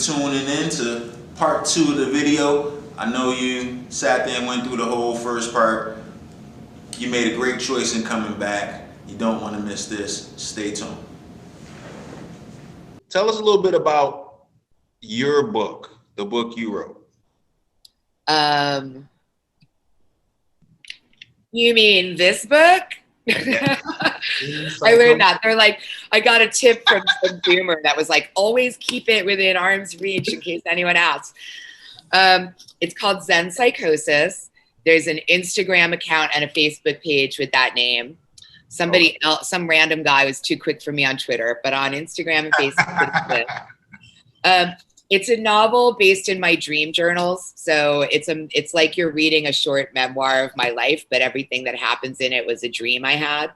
tuning in to part 2 of the video. I know you sat there and went through the whole first part. You made a great choice in coming back. You don't want to miss this. Stay tuned. Tell us a little bit about your book, the book you wrote. You mean this book? Yeah. I learned that. They're like, I got a tip from some boomer that was like, always keep it within arm's reach in case anyone asks. It's called Zen Psychosis. There's an Instagram account and a Facebook page with that name. Somebody else, some random guy was too quick for me on Twitter, but on Instagram and Facebook. It's a novel based in my dream journals. So it's like you're reading a short memoir of my life, but everything that happens in it was a dream I had.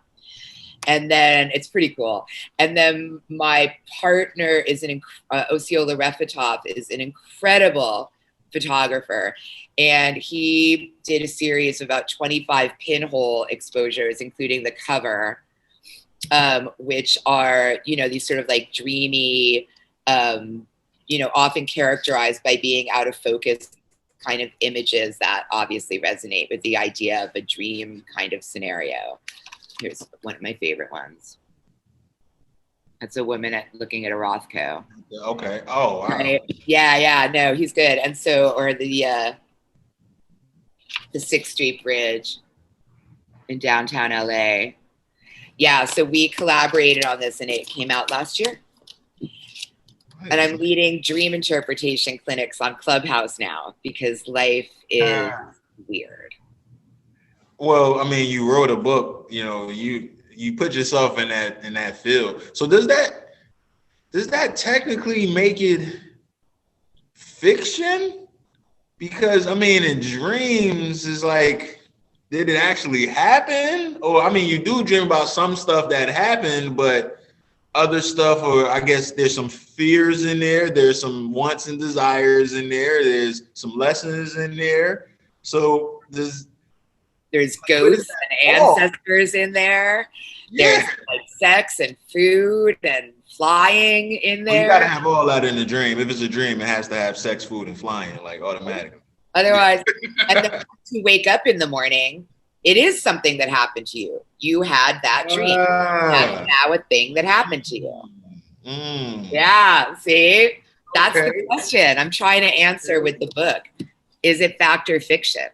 And then it's pretty cool. And then my partner is Osceola Refetov is an incredible photographer. And he did a series of about 25 pinhole exposures, including the cover, which are, these sort of like dreamy, often characterized by being out of focus kind of images that obviously resonate with the idea of a dream kind of scenario. Here's one of my favorite ones. That's a woman looking at a Rothko. Okay. Oh, wow. Right? Yeah. No, he's good. And so, or the 6th Street Bridge in downtown LA. Yeah, so we collaborated on this and it came out last year. And I'm leading dream interpretation clinics on Clubhouse now because life is weird. Well, I mean, you wrote a book, you put yourself in that field. So does that technically make it fiction? Because I mean, in dreams is like, did it actually happen? Or I mean, you do dream about some stuff that happened, but other stuff, or I guess there's some fears in there, there's some wants and desires in there, there's some lessons in there. So there's ghosts and ancestors in there. Yeah. There's like sex and food and flying in there. Well, you gotta have all that in a dream. If it's a dream, it has to have sex, food, and flying, like automatically. Otherwise, and then you wake up in the morning, it is something that happened to you. You had that dream. That's now a thing that happened to you. Yeah, see? That's the question I'm trying to answer with the book. Is it fact or fiction?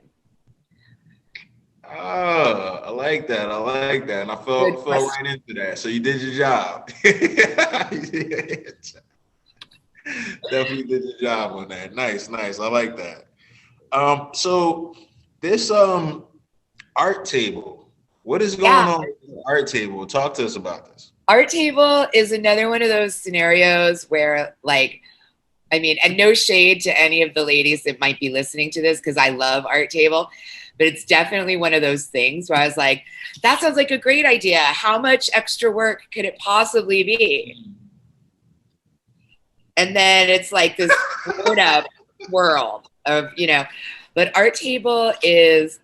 Oh, I like that. And I fell right into that. So you did your job. Definitely did your job on that. Nice. I like that. So this art table. What is going on with the art table? Talk to us about this. Art table is another one of those scenarios where, like, I mean, and no shade to any of the ladies that might be listening to this because I love art table, but it's definitely one of those things where I was like, that sounds like a great idea. How much extra work could it possibly be? And then it's like this grown up world of, but art table is,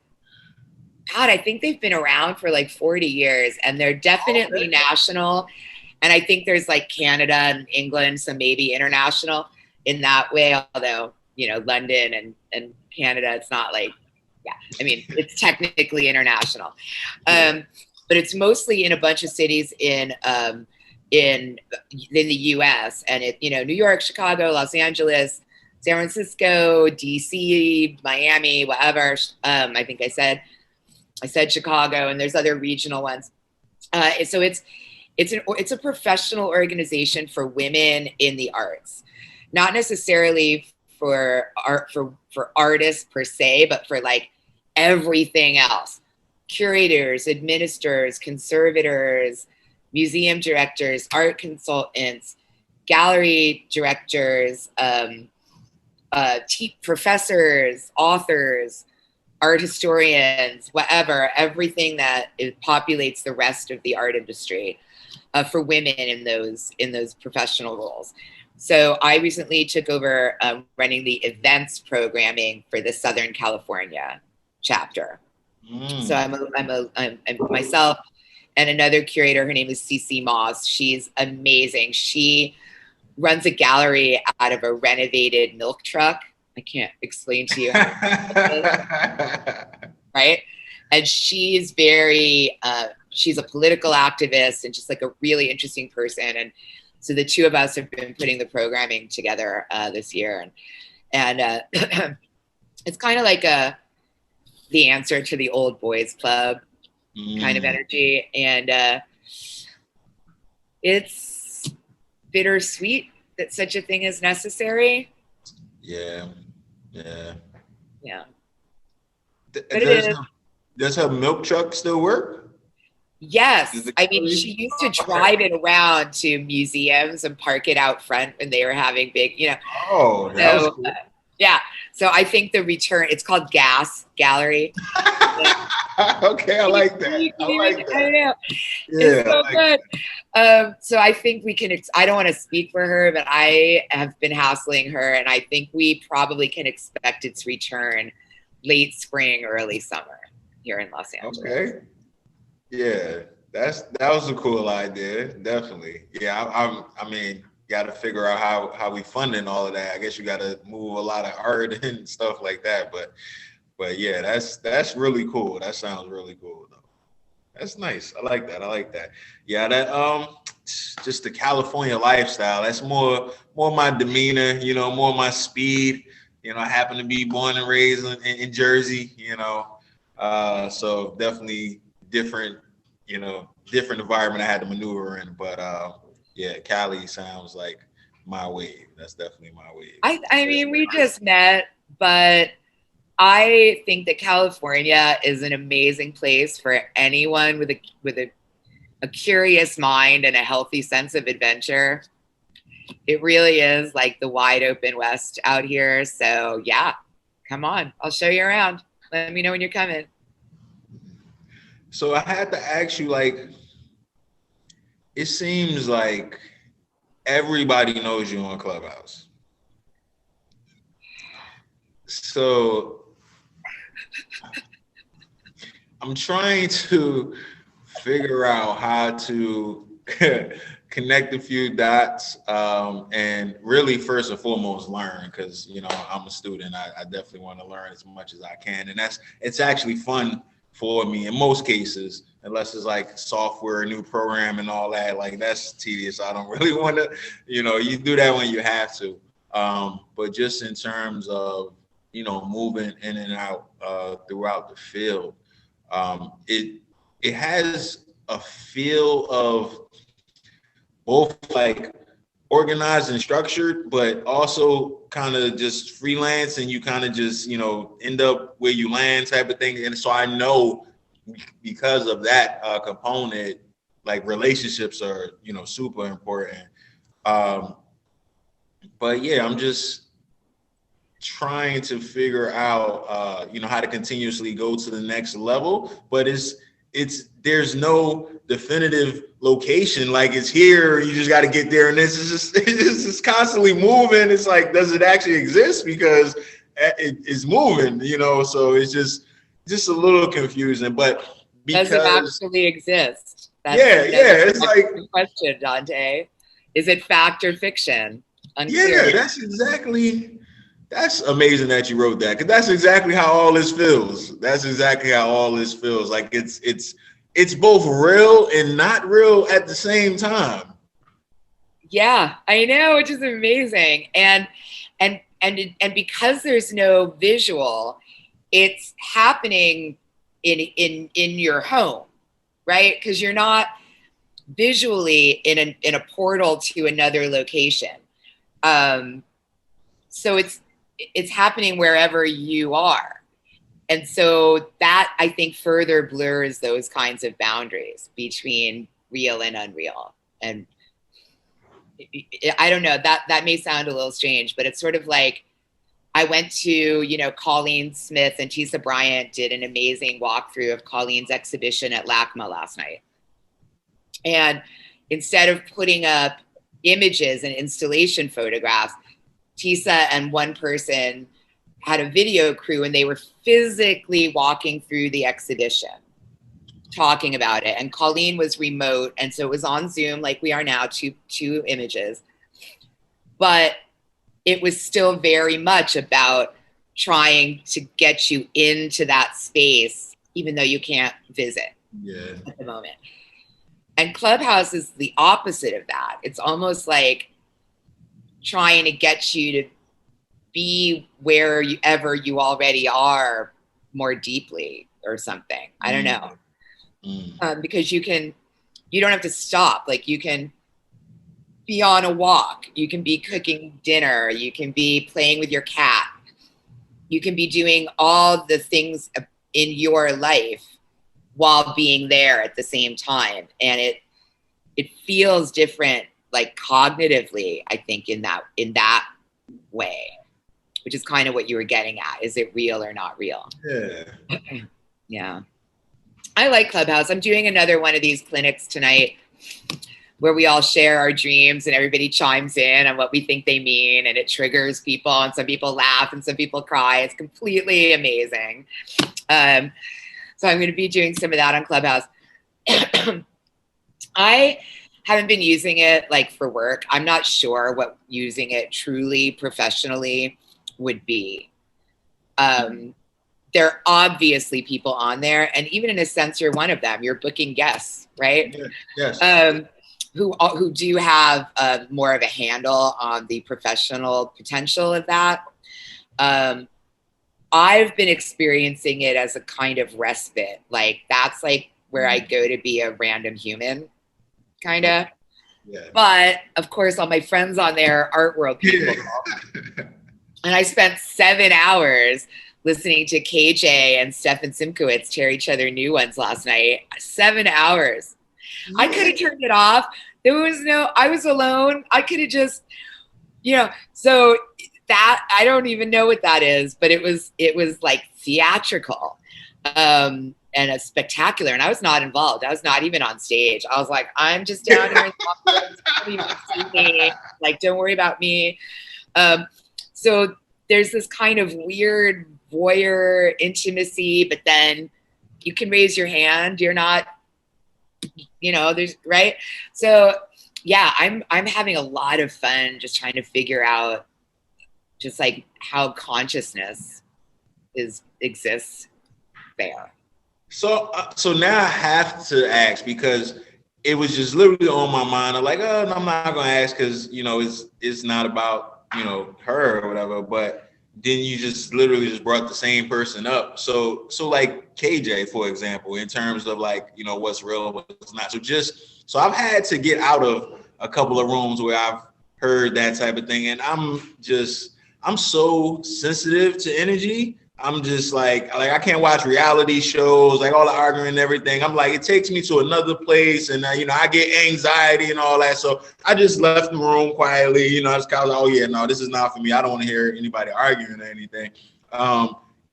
God, I think they've been around for like 40 years and they're definitely national. And I think there's like Canada and England, so maybe international in that way. Although, London and Canada, it's not like, I mean, it's technically international. But it's mostly in a bunch of cities in the US and New York, Chicago, Los Angeles, San Francisco, DC, Miami, whatever. I think I said Chicago, and there's other regional ones. So it's a professional organization for women in the arts, not necessarily for artists per se, but for like everything else: curators, administrators, conservators, museum directors, art consultants, gallery directors, professors, authors, art historians, whatever, everything that populates the rest of the art industry for women in those professional roles. So I recently took over running the events programming for the Southern California chapter. So I'm myself and another curator. Her name is Cece Moss. She's amazing. She runs a gallery out of a renovated milk truck. I can't explain to you how right? And she's very, she's a political activist and just like a really interesting person. And so the two of us have been putting the programming together this year. And it's kind of like the answer to the old boys club kind of energy. And it's bittersweet that such a thing is necessary. Yeah. But it is. Does her milk truck still work? Yes. I mean, she used to drive it around to museums and park it out front when they were having big, you know. Oh, that was cool. Yeah. So I think the return, it's called Gas Gallery. Okay, I like that. I don't know. Yeah, it's so good. So I think we can, I don't want to speak for her, but I have been hassling her, and I think we probably can expect its return late spring, early summer here in Los Angeles. Okay. Yeah, that was a cool idea. Definitely. Yeah, I mean, got to figure out how we funding all of that. I guess you got to move a lot of art and stuff like that. But yeah, that's really cool. That sounds really cool though. That's nice. I like that. Yeah, that just the California lifestyle. That's more my demeanor, you know, more my speed. You know, I happen to be born and raised in Jersey, you know. So definitely different environment I had to maneuver in. But yeah, Cali sounds like my wave. That's definitely my wave. I mean, we just met, but I think that California is an amazing place for anyone with a curious mind and a healthy sense of adventure. It really is like the wide open West out here. So yeah, come on, I'll show you around. Let me know when you're coming. So I had to ask you, like, it seems like everybody knows you on Clubhouse. So I'm trying to figure out how to connect a few dots and really first and foremost learn, because you know I'm a student. I definitely want to learn as much as I can, and it's actually fun for me in most cases, unless it's like software, new program and all that. Like that's tedious. I don't really want to, you know, you do that when you have to. But just in terms of, you know, moving in and out throughout the field, it has a feel of both like organized and structured, but also kind of just freelance, and you kind of just, you know, end up where you land type of thing. And so I know because of that component, like relationships are, you know, super important. But yeah, I'm just trying to figure out, you know, how to continuously go to the next level, but there's no definitive location. Like it's here, you just got to get there, and it's constantly moving. It's like, does it actually exist? Because it's moving, you know. So it's just a little confusing. But because, does it actually exist? It's like the question, Dante. Is it fact or fiction? Unclear. Yeah, that's amazing that you wrote that, because that's exactly how all this feels. Like it's both real and not real at the same time. Yeah, I know, which is amazing. And because there's no visual, it's happening in your home, right? Because you're not visually in a portal to another location. So it's happening wherever you are. And so that, I think, further blurs those kinds of boundaries between real and unreal. And I don't know, that may sound a little strange, but it's sort of like I went to, you know, Colleen Smith and Tisa Bryant did an amazing walkthrough of Colleen's exhibition at LACMA last night. And instead of putting up images and installation photographs, Tisa and one person had a video crew, and they were physically walking through the exhibition, talking about it. And Colleen was remote, and so it was on Zoom like we are now, two images. but it was still very much about trying to get you into that space, even though you can't visit at the moment. And Clubhouse is the opposite of that. It's almost like trying to get you to be wherever you already are more deeply or something. I don't know. Because you don't have to stop. Like, you can be on a walk. You can be cooking dinner. You can be playing with your cat. You can be doing all the things in your life while being there at the same time. And it feels different, like cognitively, I think, in that way, which is kind of what you were getting at. Is it real or not real? Yeah. Yeah. I like Clubhouse. I'm doing another one of these clinics tonight where we all share our dreams and everybody chimes in on what we think they mean, and it triggers people, and some people laugh and some people cry. It's completely amazing. So I'm going to be doing some of that on Clubhouse. I haven't been using it like for work. I'm not sure what using it truly professionally would be. There are obviously people on there, and even in a sense, you're one of them. You're booking guests, right? Yes. Who do have more of a handle on the professional potential of that. I've been experiencing it as a kind of respite. Like, that's like where I go to be a random human, kind of. Yeah. But of course, all my friends on there are art world people. And I spent 7 hours listening to KJ and Stefan Simkowitz tear each other new ones last night. 7 hours. I could have turned it off. I was alone. I could have just, so that, I don't even know what that is, but it was like theatrical and a spectacular. And I was not involved. I was not even on stage. I was like, I'm just down here. Don't even see me. Like, don't worry about me. So there's this kind of weird voyeur intimacy, but then you can raise your hand. You're not, there's right. So yeah, I'm having a lot of fun just trying to figure out just like how consciousness exists there. So now I have to ask, because it was just literally on my mind. I'm like, oh, no, I'm not gonna ask because it's not about her or whatever. But then you just literally just brought the same person up. So like KJ, for example, in terms of like what's real and what's not. So I've had to get out of a couple of rooms where I've heard that type of thing, and I'm so sensitive to energy. I'm just like I can't watch reality shows, like all the arguing and everything. I'm like, it takes me to another place, and I get anxiety and all that. So I just left the room quietly. I just kind of like, oh yeah, no, this is not for me. I don't want to hear anybody arguing or anything.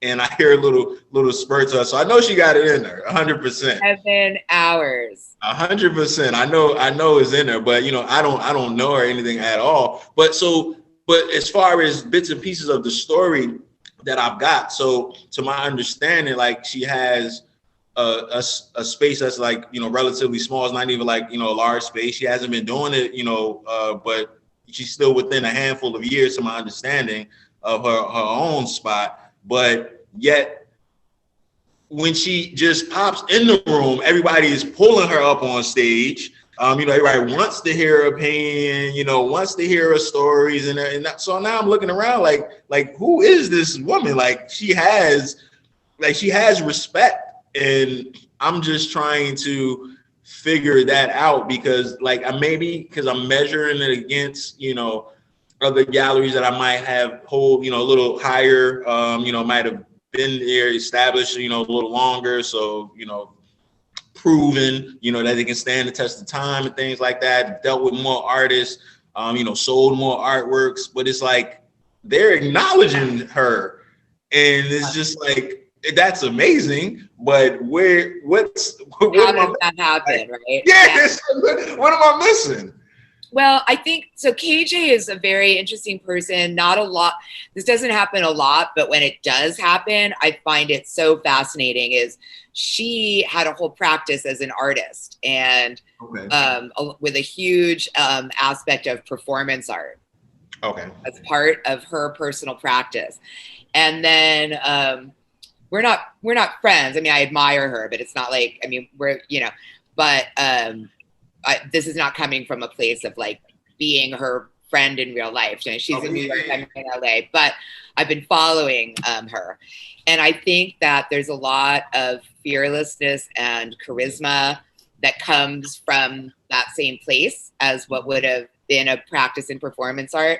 And I hear little spurts of her. So I know she got it in her, 100%. 7 hours. 100%. I know it's in her, but I don't know her anything at all. But as far as bits and pieces of the story that I've got, so to my understanding, like she has a space that's like relatively small. It's not even like a large space. She hasn't been doing it, but she's still within a handful of years, to my understanding, of her own spot. But yet, when she just pops in the room, everybody is pulling her up on stage. Everybody wants to hear her opinion, wants to hear her stories, and so now I'm looking around like who is this woman? Like she has respect, and I'm just trying to figure that out because because I'm measuring it against other galleries that I might have hold a little higher, might have been there established a little longer, so proven that they can stand the test of time and things like that, dealt with more artists, sold more artworks, but it's like they're acknowledging her, and it's just like that's amazing, but how does that happen, right? Yeah. What am I missing? Well, I think so. KJ is a very interesting person. Not a lot. This doesn't happen a lot, but when it does happen, I find it so fascinating. Is she had a whole practice as an artist, and with a huge aspect of performance art. Okay. As part of her personal practice. And then we're not friends. I mean, I admire her, but it's not like, I mean, we're, you know, but this is not coming from a place of like being her friend in real life. You know, she's in New York, I'm in LA, but I've been following her. And I think that there's a lot of fearlessness and charisma that comes from that same place as what would have been a practice in performance art,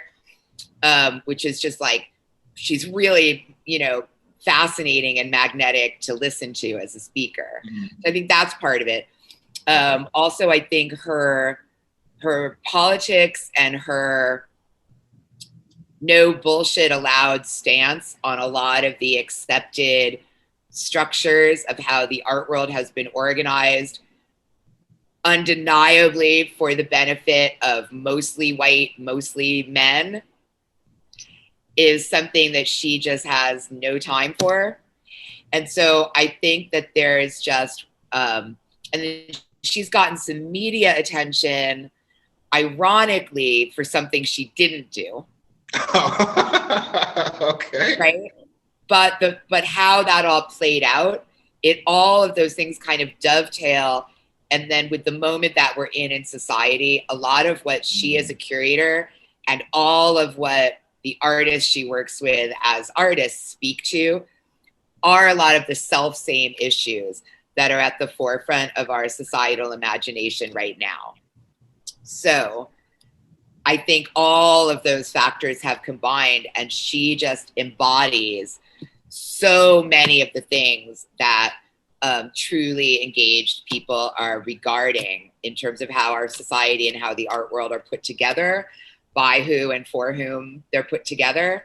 which is just like, she's really, you know, fascinating and magnetic to listen to as a speaker. Mm-hmm. So I think that's part of it. Also, I think her politics and her no bullshit allowed stance on a lot of the accepted structures of how the art world has been organized, undeniably for the benefit of mostly white, mostly men, is something that she just has no time for. And so I think that there is just, and then she's gotten some media attention, ironically, for something she didn't do. Okay. Right? But how that all played out, all of those things kind of dovetail. And then with the moment that we're in society, a lot of what she as a curator and all of what the artists she works with as artists speak to are a lot of the self-same issues that are at the forefront of our societal imagination right now. So I think all of those factors have combined, and she just embodies so many of the things that truly engaged people are regarding in terms of how our society and how the art world are put together, by who and for whom they're put together,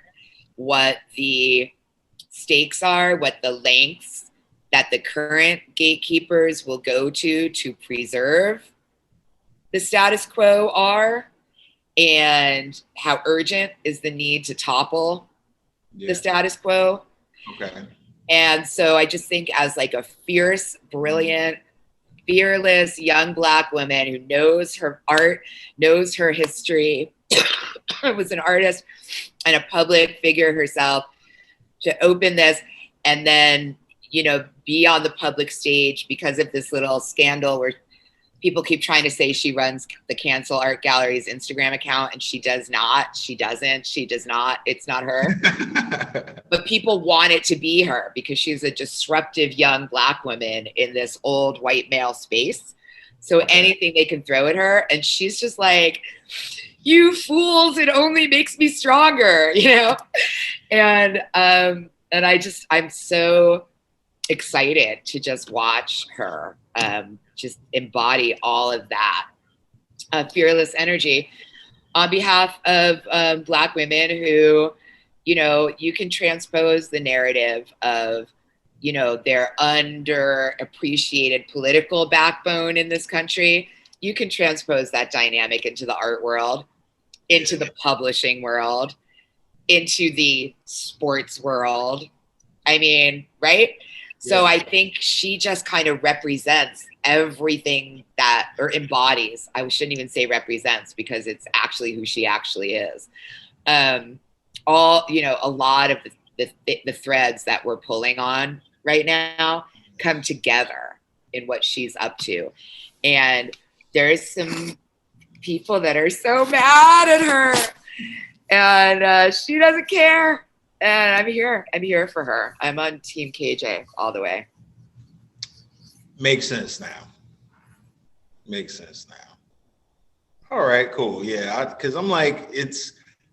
what the stakes are, what the lengths that the current gatekeepers will go to preserve the status quo are, and how urgent is the need to topple the status quo. Okay. And so I just think as like a fierce, brilliant, fearless young Black woman who knows her art, knows her history, was an artist and a public figure herself, to open this and then, you know, be on the public stage because of this little scandal where people keep trying to say she runs the Cancel Art Gallery's Instagram account, and she does not. She doesn't. She does not. It's not her. But people want it to be her because she's a disruptive young Black woman in this old white male space. So anything they can throw at her, and she's just like, you fools, it only makes me stronger, you know? And I'm so excited to just watch her just embody all of that fearless energy on behalf of Black women who, you know, you can transpose the narrative of, you know, their underappreciated political backbone in this country. You can transpose that dynamic into the art world, into the publishing world, into the sports world. I mean, right? So I think she just kind of represents everything that, or embodies, I shouldn't even say represents because it's actually who she actually is. All, you know, a lot of the threads that we're pulling on right now come together in what she's up to. And there's some people that are so mad at her, and she doesn't care. And I'm here for her. I'm on Team KJ all the way. Makes sense now. All right, cool. Yeah, because I'm like,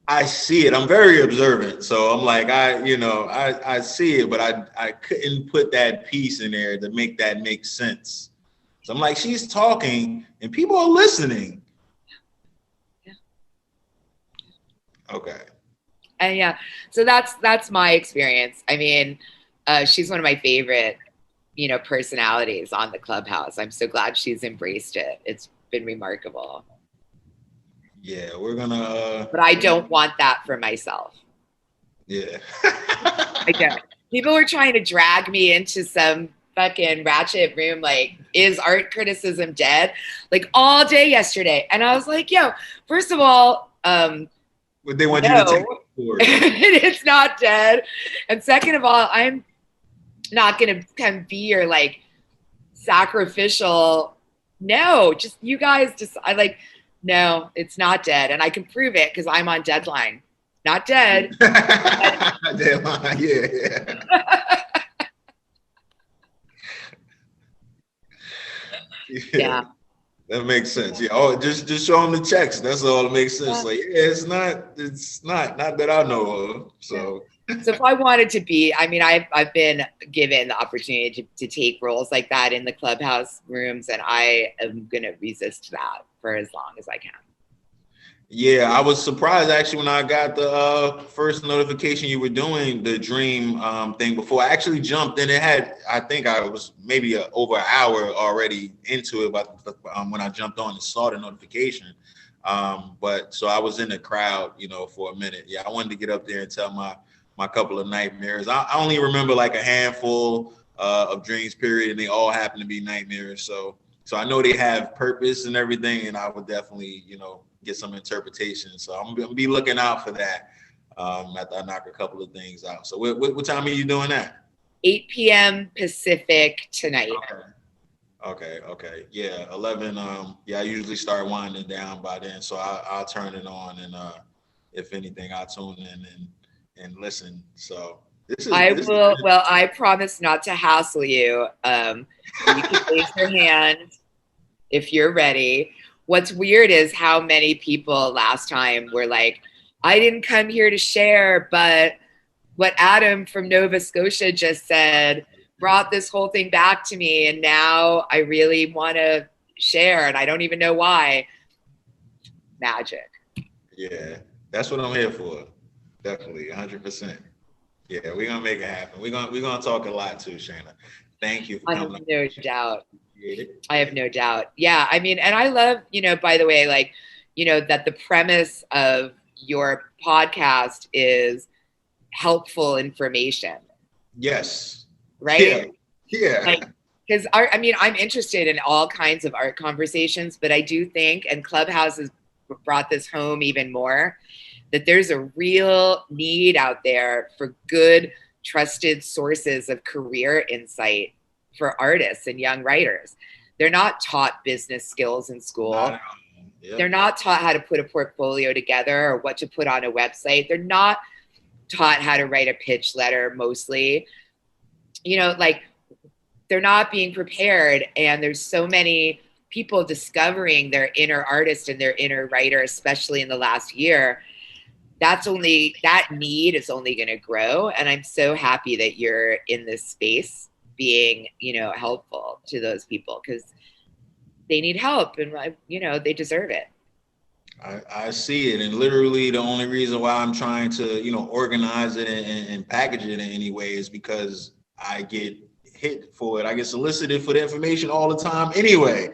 I see it. I'm very observant. So I'm like, I see it, but I couldn't put that piece in there to make that make sense. So I'm like, she's talking and people are listening. Yeah. Okay. And yeah, so that's my experience. I mean, she's one of my favorite, you know, personalities on the Clubhouse. I'm so glad she's embraced it. It's been remarkable. Yeah, we're gonna. But I don't want that for myself. Yeah. I don't. People were trying to drag me into some fucking ratchet room, like, is art criticism dead? Like all day yesterday. And I was like, yo, first of all, But they want you to No, take it forward. it's not dead. And second of all, I'm not going to kind of be your like sacrificial. No, just you guys just, I like, no, it's not dead. And I can prove it because I'm on deadline. Not dead. Deadline, yeah. Yeah. That makes sense. Yeah. Oh, just show them the checks. That's all that makes sense. Like, yeah, it's not that I know of. So if I wanted to be, I mean, I've been given the opportunity to take roles like that in the Clubhouse rooms, and I am gonna resist that for as long as I can. yeah, I was surprised actually when I got the first notification you were doing the dream thing before I actually jumped in. It had, I think I was maybe over an hour already into it, but when I jumped on and saw the notification. But so I was in the crowd, for a minute. Yeah, I wanted to get up there and tell my couple of nightmares. I only remember like a handful of dreams, period, and they all happen to be nightmares. So I know they have purpose and everything, and I would definitely, get some interpretation. So I'm gonna be looking out for that after I knock a couple of things out. So what time are you doing that? 8 p.m. Pacific tonight. Okay. Yeah, 11. Yeah, I usually start winding down by then, so I'll turn it on, and if anything, I'll tune in and listen. So I promise not to hassle you. You can raise your hand if you're ready. What's weird is how many people last time were like, I didn't come here to share, but what Adam from Nova Scotia just said brought this whole thing back to me, and now I really want to share, and I don't even know why. Magic. Yeah, that's what I'm here for. Definitely, 100%. Yeah, we're gonna make it happen. We're gonna talk a lot too, Shayna. Thank you for coming. I have no doubt. I have no doubt. Yeah, I mean, and I love, by the way, like, that the premise of your podcast is helpful information. Yes. Right? Yeah. Like, because I'm interested in all kinds of art conversations, but I do think, and Clubhouse has brought this home even more, that there's a real need out there for good, trusted sources of career insight for artists and young writers. They're not taught business skills in school. Yep. They're not taught how to put a portfolio together or what to put on a website. They're not taught how to write a pitch letter mostly. Like, they're not being prepared, and there's so many people discovering their inner artist and their inner writer, especially in the last year. That need is only going to grow, and I'm so happy that you're in this space being, helpful to those people, because they need help, and they deserve it. I see it, and literally the only reason why I'm trying to organize it and package it in any way is because I get hit for it. I get solicited for the information all the time anyway.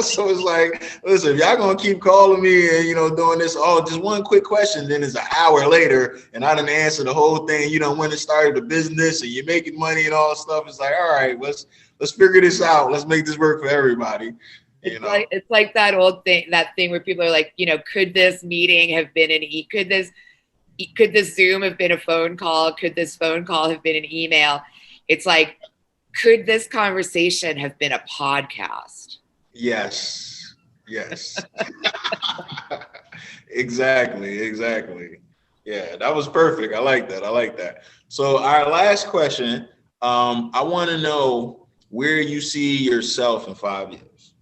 So it's like, listen, if y'all gonna keep calling me and doing this, just one quick question, then it's an hour later and I didn't answer the whole thing. When it started the business and you're making money and all that stuff, it's like, all right, let's figure this out. Let's make this work for everybody. It's like that old thing, where people are like, could this meeting have been could this Zoom have been a phone call? Could this phone call have been an email? It's like, could this conversation have been a podcast? Yes. Exactly. Yeah, that was perfect. I like that. So our last question, I want to know where you see yourself in 5 years.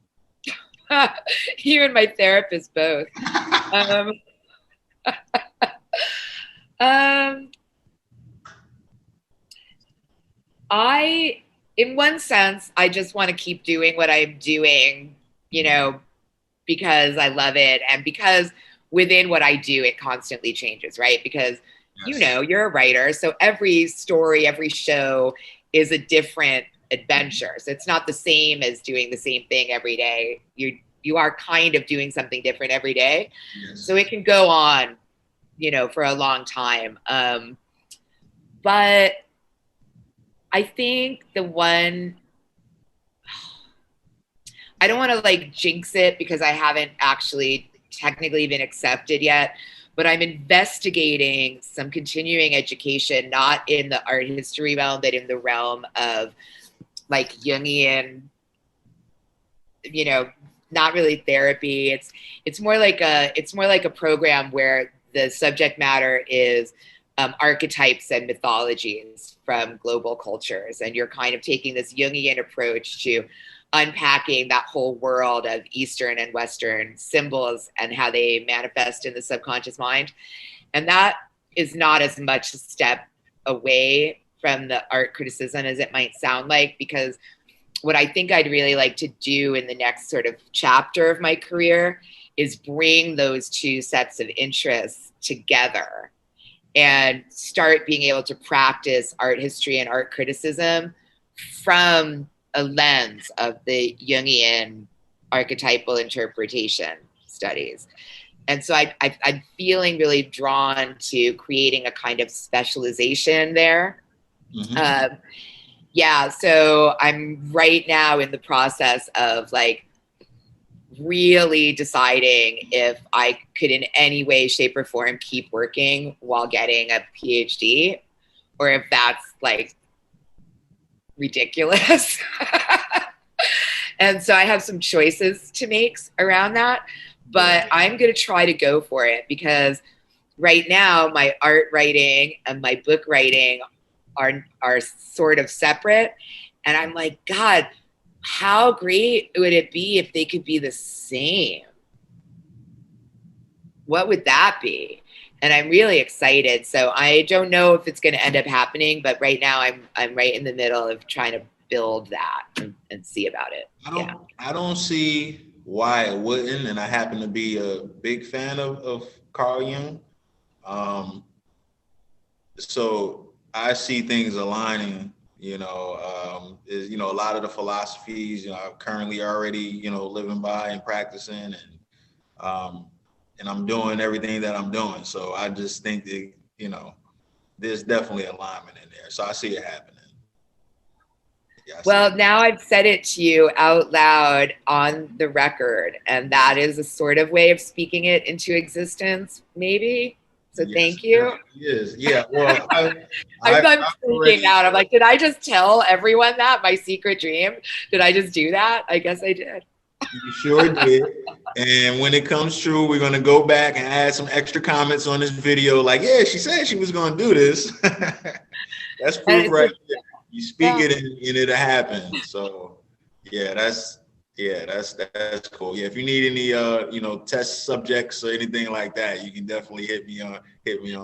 You and my therapist both. In one sense, I just want to keep doing what I'm doing, because I love it, and because within what I do, it constantly changes, right? Because, yes, you're a writer, so every story, every show is a different adventure. So it's not the same as doing the same thing every day. You are kind of doing something different every day. Yes. So it can go on, for a long time. But I think I don't want to like jinx it because I haven't actually technically been accepted yet. but I'm investigating some continuing education, not in the art history realm, but in the realm of like Jungian, you know, not really therapy. It's more like a program where the subject matter is archetypes and mythologies from global cultures, and you're kind of taking this Jungian approach to unpacking that whole world of Eastern and Western symbols and how they manifest in the subconscious mind. And that is not as much a step away from the art criticism as it might sound like, because what I think I'd really like to do in the next sort of chapter of my career is bring those two sets of interests together and start being able to practice art history and art criticism from a lens of the Jungian archetypal interpretation studies. And so I'm feeling really drawn to creating a kind of specialization there. Mm-hmm. Yeah, so I'm right now in the process of like really deciding if I could in any way, shape, or form keep working while getting a PhD, or if that's like ridiculous. And so I have some choices to make around that, but I'm going to try to go for it, because right now my art writing and my book writing are sort of separate. And I'm like, God, how great would it be if they could be the same? What would that be? And I'm really excited. So I don't know if it's going to end up happening, but right now I'm right in the middle of trying to build that and see about it. I don't see why it wouldn't. And I happen to be a big fan of Carl Jung. So I see things aligning, a lot of the philosophies, I'm currently already, living by and practicing, and I'm doing everything that I'm doing. So I just think that, there's definitely alignment in there. So I see it happening. Yeah, well, now I've said it to you out loud on the record, and that is a sort of way of speaking it into existence, maybe. So yes, thank you. Yes, yeah. Well, I'm freaking out. I'm like, did I just tell everyone that, my secret dream? Did I just do that? I guess I did. You sure did. And when it comes true, we're going to go back and add some extra comments on this video. Like, yeah, she said she was going to do this. That's proof right there. You speak it and it'll happen. So that's cool. Yeah, if you need any test subjects or anything like that, you can definitely hit me on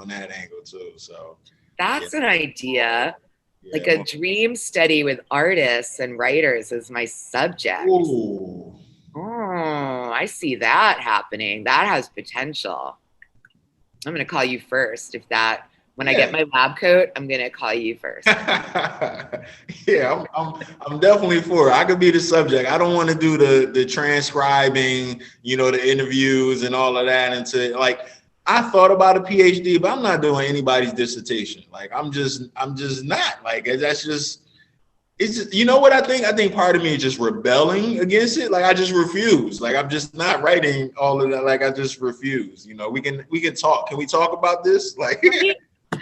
that angle too. So that's an idea. Yeah, like a dream study with artists and writers is my subject. Ooh. Oh, I see that happening. That has potential. I'm going to call you first when I get my lab coat, I'm going to call you first. Yeah, I'm definitely for it. I could be the subject. I don't want to do the transcribing, the interviews and all of that. I thought about a PhD, but I'm not doing anybody's dissertation. Like, I'm just not. Like, it's just, what I think? I think part of me is just rebelling against it. Like, I just refuse. Like, I'm just not writing all of that. Like, I just refuse. We can talk. Can we talk about this? Like,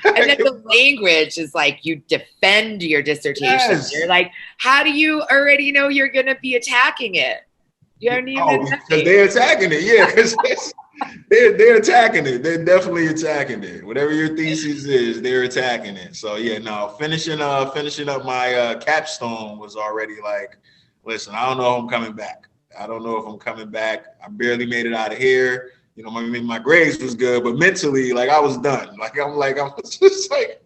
and then the language is like, you defend your dissertation. Yes. You're like, how do you already know you're going to be attacking it? You don't even because they're attacking it. Yeah, because they're attacking it. They're definitely attacking it. Whatever your thesis is, they're attacking it. So yeah, no, finishing up my capstone was already like, listen, I don't know if I'm coming back. I barely made it out of here. My grades was good, but mentally, like, I was done. Like, I was just like,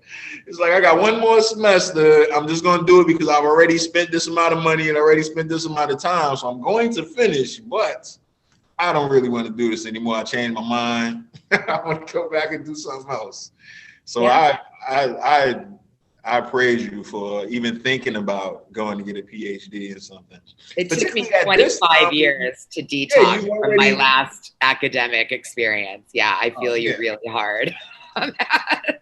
it's like, I got one more semester. I'm just going to do it because I've already spent this amount of money and already spent this amount of time. So I'm going to finish, but I don't really want to do this anymore. I changed my mind. I want to go back and do something else. So yeah. I praise you for even thinking about going to get a PhD or something. It took me 25 years to detox from my last academic experience. Yeah, I feel you really hard on that.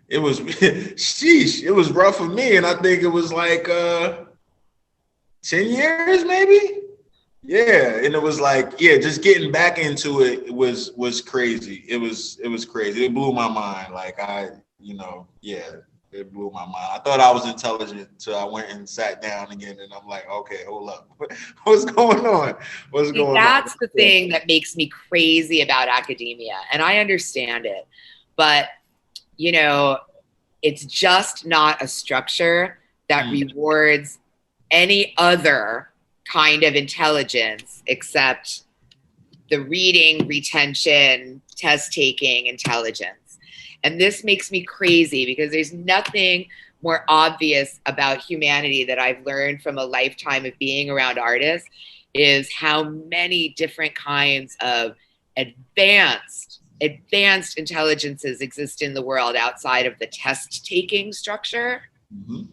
It was, sheesh, it was rough for me. And I think it was like 10 years maybe. Yeah, and it was like, yeah, just getting back into it was crazy. It was crazy. It blew my mind. Like yeah, it blew my mind. I thought I was intelligent until I went and sat down again, and I'm like, okay, hold up, what's going on? What's See, going on? that's the thing that makes me crazy about academia, and I understand it, but you know, it's just not a structure that rewards any other kind of intelligence except the reading, retention, test taking intelligence. And this makes me crazy because there's nothing more obvious about humanity that I've learned from a lifetime of being around artists is how many different kinds of advanced intelligences exist in the world outside of the test taking structure. Mm-hmm.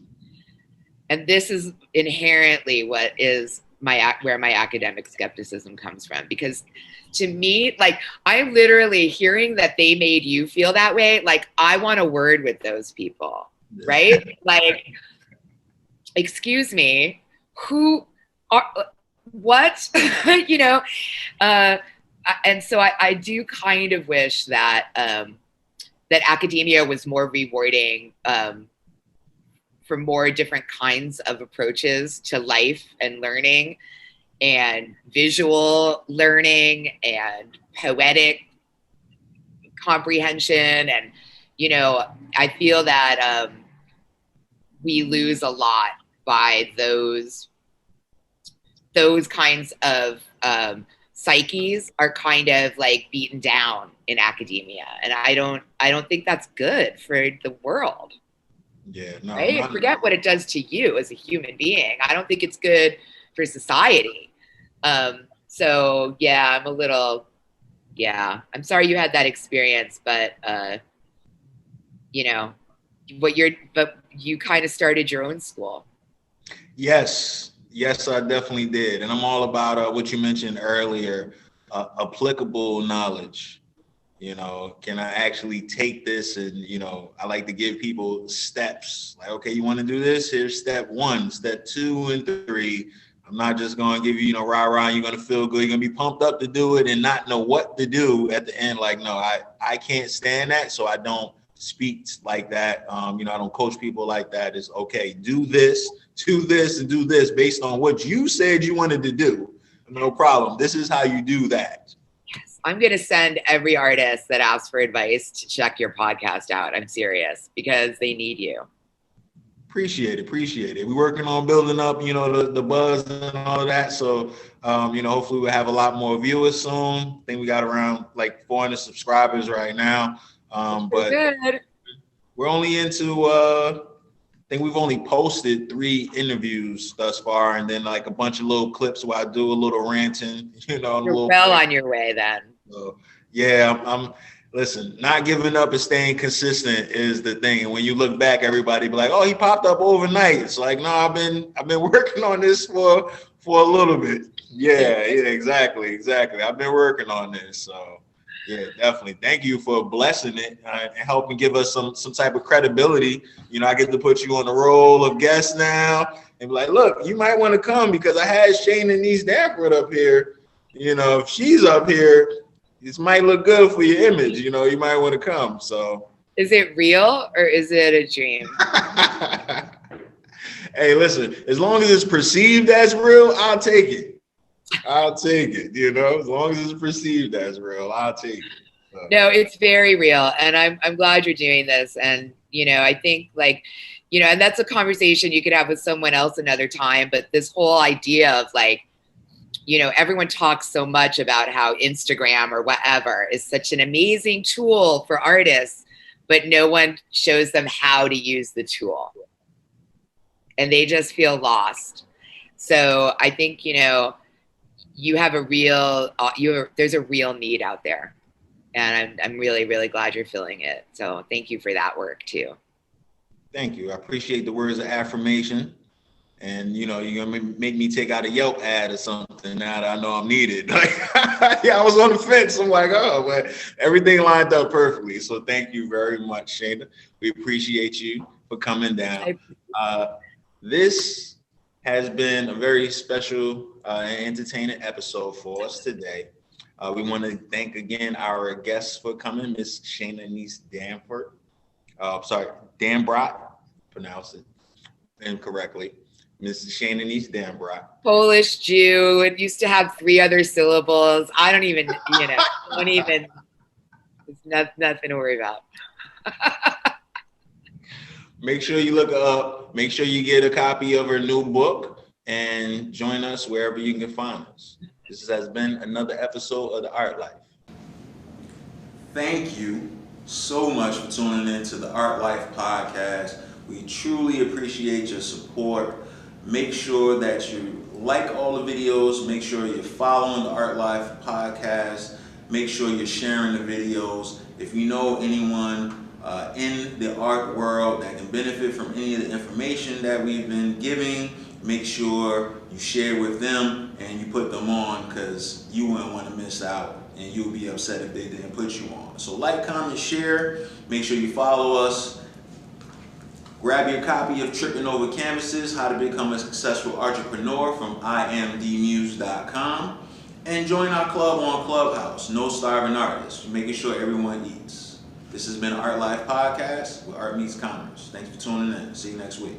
And this is inherently what is where my academic skepticism comes from, because to me, like, I'm literally hearing that they made you feel that way. Like, I want a word with those people, right? Like, excuse me, who are, what, you know? And so I do kind of wish that, that academia was more rewarding, for more different kinds of approaches to life and learning and visual learning and poetic comprehension. And, you know, I feel that we lose a lot by those kinds of psyches are kind of like beaten down in academia. And I don't think that's good for the world. Yeah, no, right? Forget what it does to you as a human being. I don't think it's good for society. So yeah, I'm sorry you had that experience, but you know, but you kind of started your own school. Yes, I definitely did. And I'm all about what you mentioned earlier, applicable knowledge. You know, can I actually take this? And, you know, I like to give people steps like, okay, you want to do this? Here's step 1, step 2, and 3. I'm not just going to give you, you know, rah, you're going to feel good. You're going to be pumped up to do it and not know what to do at the end. Like, no, I can't stand that. So I don't speak like that. You know, I don't coach people like that. It's okay. Do this, and do this based on what you said you wanted to do. No problem. This is how you do that. I'm going to send every artist that asks for advice to check your podcast out. I'm serious, because they need you. Appreciate it. We're working on building up, you know, the buzz and all of that. So, you know, hopefully we'll have a lot more viewers soon. I think we got around like 400 subscribers right now. But good. We're only into, I think we've only posted 3 interviews thus far, and then like a bunch of little clips where I do a little ranting, you know. You're well on your way then. So, yeah, I'm listen, not giving up and staying consistent is the thing. And when you look back, everybody be like, oh, he popped up overnight. It's like, no, I've been working on this for a little bit. Yeah, exactly. I've been working on this. So yeah, definitely. Thank you for blessing it and helping give us some type of credibility. You know, I get to put you on the role of guest now and be like, look, you might want to come because I had Shane and Niece Danford up here. You know, if she's up here, this might look good for your image. You know, you might want to come. So, is it real or is it a dream? Hey, listen, as long as it's perceived as real, I'll take it. You know, as long as it's perceived as real, I'll take it. So. No, it's very real. And I'm glad you're doing this. And, you know, I think like, you know, and that's a conversation you could have with someone else another time. But this whole idea of like, you know, everyone talks so much about how Instagram or whatever is such an amazing tool for artists, but no one shows them how to use the tool. And they just feel lost. So I think, you know, you have a real, there's a real need out there. And I'm really, really glad you're filling it. So thank you for that work too. Thank you. I appreciate the words of affirmation. And, you know, you're going to make me take out a Yelp ad or something now that I know I'm needed. Like, yeah, I was on the fence. I'm like, oh, but everything lined up perfectly. So thank you very much, Shayna. We appreciate you for coming down. This has been a very special and entertaining episode for us today. We want to thank again our guests for coming, Miss Shana Niece Danford. Danbrot, pronounce it incorrectly. Mrs. Shana Niece Danbrot. Polish Jew. It used to have 3 other syllables. I don't even, it's nothing to worry about. Make sure you look her up. Make sure you get a copy of her new book and join us wherever you can find us. This has been another episode of The Art Life. Thank you so much for tuning in to the Art Life podcast. We truly appreciate your support. Make sure that you like all the videos. Make sure you're following the Art Life podcast. Make sure you're sharing the videos. If you know anyone in the art world that can benefit from any of the information that we've been giving, make sure you share with them and you put them on, because you wouldn't want to miss out and you'll be upset if they didn't put you on. So like, comment, share. Make sure you follow us. Grab your copy of Tripping Over Canvases, How to Become a Successful Entrepreneur from imdmuse.com. And join our club on Clubhouse, No Starving Artists, making sure everyone eats. This has been Art Life Podcast, where art meets commerce. Thanks for tuning in. See you next week.